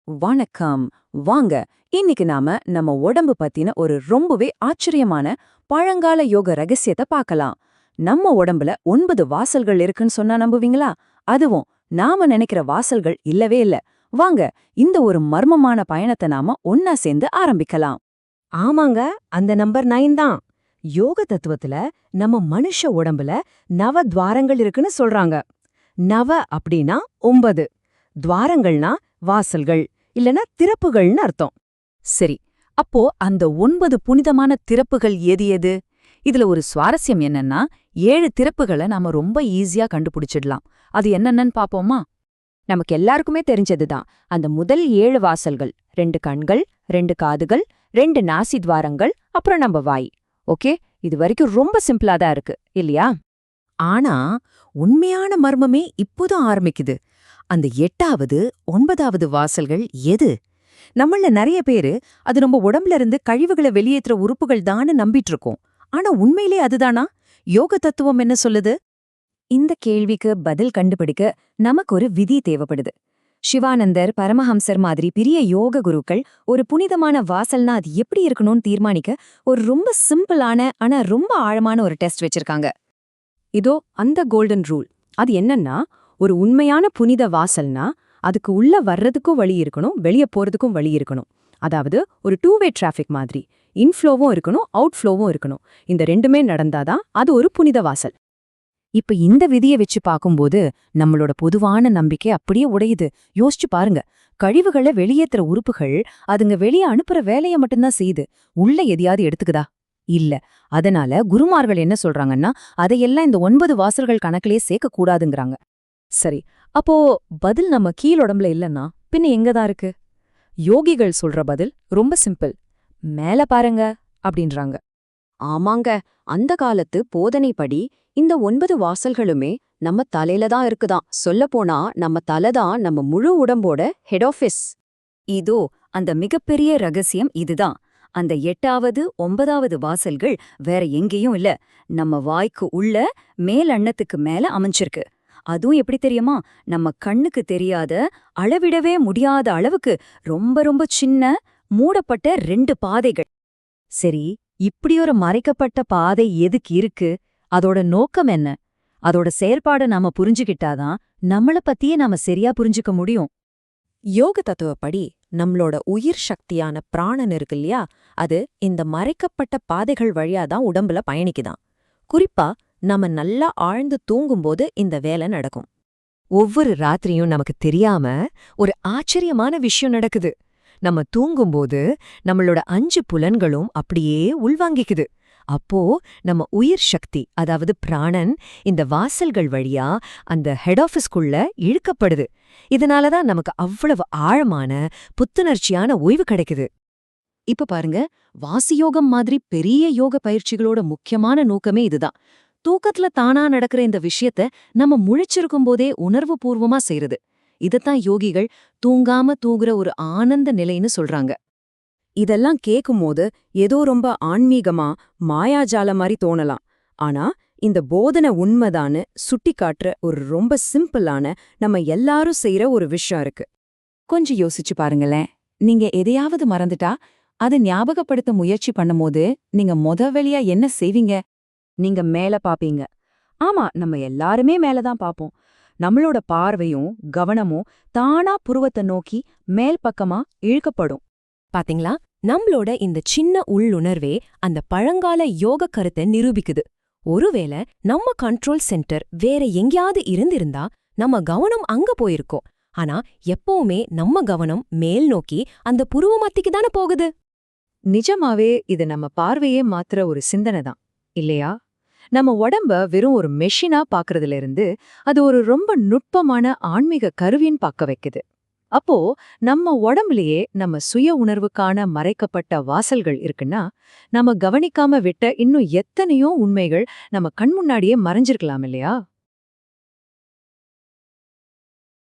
வணக்கம். வாங்க, இன்னைக்கு நாம நம்ம உடம்பு பத்தின ஒரு ரொம்பவே ஆச்சரியமான பழங்கால யோக ரகசியத்தை பார்க்கலாம். நம்ம உடம்புல 9 வாசல்கள் இருக்குன்னு சொன்னா நம்புவீங்களா? அதுவும் நாம நினைக்கிற வாசல்கள் இல்லவே இல்ல. வாங்க, இந்த ஒரு மர்மமான பயணத்தை நாம ஒன்னா சேர்ந்து ஆரம்பிக்கலாம். ஆமாங்க, அந்த நம்பர் 9 தான். யோக தத்துவத்துல நம்ம மனுஷ உடம்புல நவ துவாரங்கள் இருக்குன்னு சொல்றாங்க. நவ அப்படின்னா 9, துவாரங்கள்னா வாசல்கள் இல்லனா திறப்புகள்னு அர்த்தம். சரி, அப்போ அந்த 9 புனிதமான திறப்புகள் எது எது? இதுல ஒரு சுவாரஸ்யம் என்னன்னா, 7 திறப்புகளை நாம ரொம்ப ஈஸியா கண்டுபிடிச்சிடலாம். அது என்னென்னு பாப்போமா? நமக்கு எல்லாருக்குமே தெரிஞ்சதுதான். அந்த முதல் 7 வாசல்கள்: 2 கண்கள், 2 காதுகள், 2 நாசி துவாரங்கள், அப்புறம் நம்ம வாய். ஓகே, இது வரைக்கும் ரொம்ப சிம்பிளா தான் இருக்கு, இல்லையா? ஆனா உண்மையான மர்மமே இப்போதான் ஆரம்பிக்குது. அந்த 8வது 9வது வாசல்கள் எது? நம்மள நிறைய பேரு அது நம்ம உடம்புல இருந்து கழிவுகளை வெளியேற்றுற உறுப்புகள் தான்னு நம்பிட்டு இருக்கோம். ஆனா உண்மையிலே அதுதானா? யோக தத்துவம் என்ன சொல்லுது? இந்த கேள்விக்கு பதில் கண்டுபிடிக்க நமக்கு ஒரு விதி தேவைப்படுது. சிவானந்தர், பரமஹம்சர் மாதிரி பெரிய யோக குருக்கள் ஒரு புனிதமான வாசல்னா அது எப்படி இருக்கணும்னு தீர்மானிக்க ஒரு ரொம்ப சிம்பிளான ஆனா ரொம்ப ஆழமான ஒரு டெஸ்ட் வச்சிருக்காங்க. இதோ அந்த கோல்டன் ரூல். அது என்னன்னா, ஒரு உண்மையான புனித வாசல்னா அதுக்கு உள்ள வர்றதுக்கும் வழி இருக்கணும், வெளியே போறதுக்கும் வழி இருக்கணும். அதாவது ஒரு 2-வே டிராஃபிக் மாதிரி. இன்ஃப்ளோவும் இருக்கணும், அவுட்ஃப்ளோவும் இருக்கணும். இந்த ரெண்டுமே நடந்தாதான் அது ஒரு புனித வாசல். இப்ப இந்த விதியை வச்சு பார்க்கும்போது நம்மளோட பொதுவான நம்பிக்கை அப்படியே உடையுது. யோசிச்சு பாருங்க. கழிவுகளை வெளியேற்றுற உறுப்புகள் அதுங்க வெளியே அனுப்புற வேலையை மட்டும்தான் செய்யுது. உள்ள எதையாவது எடுத்துக்குதா? இல்ல. அதனால குருமார்கள் என்ன சொல்றாங்கன்னா, அதையெல்லாம் இந்த 9 வாசல்கள் கணக்கிலே சேர்க்க கூடாதுங்கிறாங்க. சரி, அப்போ பதில் நம்ம கீழொடம்புல இல்லன்னா பின்ன எங்கதான் இருக்கு? யோகிகள் சொல்ற பதில் ரொம்ப சிம்பிள். மேல பாருங்க அப்படின்றாங்க. ஆமாங்க, அந்த காலத்து போதனைப்படி இந்த 9 வாசல்களுமே நம்ம தலையில தான் இருக்குதாம். சொல்லப்போனா நம்ம தலைதான் நம்ம முழு உடம்போட ஹெட் ஆஃபீஸ். இதோ அந்த மிகப்பெரிய ரகசியம் இதுதான். அந்த 8வது 9வது வாசல்கள் வேற எங்கேயும் இல்ல, நம்ம வாய்க்கு உள்ள மேல் அன்னத்துக்கு மேல அமைஞ்சிருக்கு. அதுவும் எப்படி தெரியுமா? நம்ம கண்ணுக்கு தெரியாத, அளவிடவே முடியாத அளவுக்கு ரொம்ப ரொம்ப சின்ன மூடப்பட்ட 2 பாதைகள். சரி, இப்படி ஒரு மறைக்கப்பட்ட பாதை எதுக்கு இருக்கு? அதோட நோக்கம் என்ன? அதோட செயற்பாட நாம புரிஞ்சுக்கிட்டாதான் நம்மள பத்தியே நாம சரியா புரிஞ்சுக்க முடியும். யோக தத்துவப்படி நம்மளோட உயிர் சக்தியான பிராணன் இருக்கு இல்லையா, அது இந்த மறைக்கப்பட்ட பாதைகள் வழியாதான் உடம்புல பயணிக்குதாம். குறிப்பா நம்ம நல்லா ஆழ்ந்து தூங்கும்போது இந்த வேலை நடக்கும். ஒவ்வொரு ராத்திரியும் நமக்கு தெரியாம ஒரு ஆச்சரியமான விஷயம் நடக்குது. நம்ம தூங்கும்போது நம்மளோட 5 புலன்களும் அப்படியே உள்வாங்கிக்குது. அப்போ நம்ம உயிர் சக்தி, அதாவது பிராணன், இந்த வாசல்கள் வழியா அந்த ஹெட் ஆஃபீஸ்க்குள்ள இழுக்கப்படுது. இதனாலதான் நமக்கு அவ்வளவு ஆழமான புத்துணர்ச்சியான ஓய்வு கிடைக்குது. இப்ப பாருங்க, வாசியோகம் மாதிரி பெரிய யோக பயிற்சிகளோட முக்கியமான நோக்கமே இதுதான். தூக்கத்துல தானா நடக்கிற இந்த விஷயத்த நம்ம முழிச்சிருக்கும் போதே உணர்வு பூர்வமா செய்யறது. இதத்தான் யோகிகள் தூங்காம தூங்குற ஒரு ஆனந்த நிலைன்னு சொல்றாங்க. இதெல்லாம் கேக்கும்போது ஏதோ ரொம்ப ஆன்மீகமா, மாயாஜால மாதிரி தோணலாம். ஆனா இந்த போதனை உண்மைதான்னு சுட்டி காட்டுற ஒரு ரொம்ப சிம்பிளான, நம்ம எல்லாரும் செய்யற ஒரு விஷயம் இருக்கு. கொஞ்சம் யோசிச்சு பாருங்களேன். நீங்க எதையாவது மறந்துட்டா அதை ஞாபகப்படுத்த முயற்சி பண்ணும்போது நீங்க வழியா என்ன செய்வீங்க? நீங்க மேல பாப்பீங்க. ஆமா, நம்ம எல்லாருமே மேலதான் பாப்போம். நம்மளோட பார்வையும் கவனமும் தானா புருவத்தை நோக்கி மேல் பக்கமா இழுக்கப்படும். பாத்தீங்களா, நம்மளோட இந்த சின்ன உள்ளுணர்வே அந்த பழங்கால யோக கருத்தை நிரூபிக்குது. ஒருவேளை நம்ம கண்ட்ரோல் சென்டர் வேற எங்கேயாவது இருந்திருந்தா நம்ம கவனம் அங்க போயிருக்கோம். ஆனா எப்பவுமே நம்ம கவனம் மேல் நோக்கி அந்த புருவ மத்திக்கு தானே போகுது. நிஜமாவே இது நம்ம பார்வையே மாத்துற ஒரு சிந்தனை தான், இல்லையா? நம்ம உடம்ப வெறும் ஒரு மெஷினா பாக்குறதுல இருந்து அது ஒரு ரொம்ப நுட்பமான ஆன்மீக கருவின்னு பார்க்க வைக்குது. அப்போ நம்ம உடம்புலயே நம்ம சுய உணர்வுக்கான மறைக்கப்பட்ட வாசல்கள் இருக்குன்னா, நம்ம கவனிக்காம விட்ட இன்னும் எத்தனையோ உண்மைகள் நம்ம கண் முன்னாடியே மறைஞ்சிருக்கலாம், இல்லையா?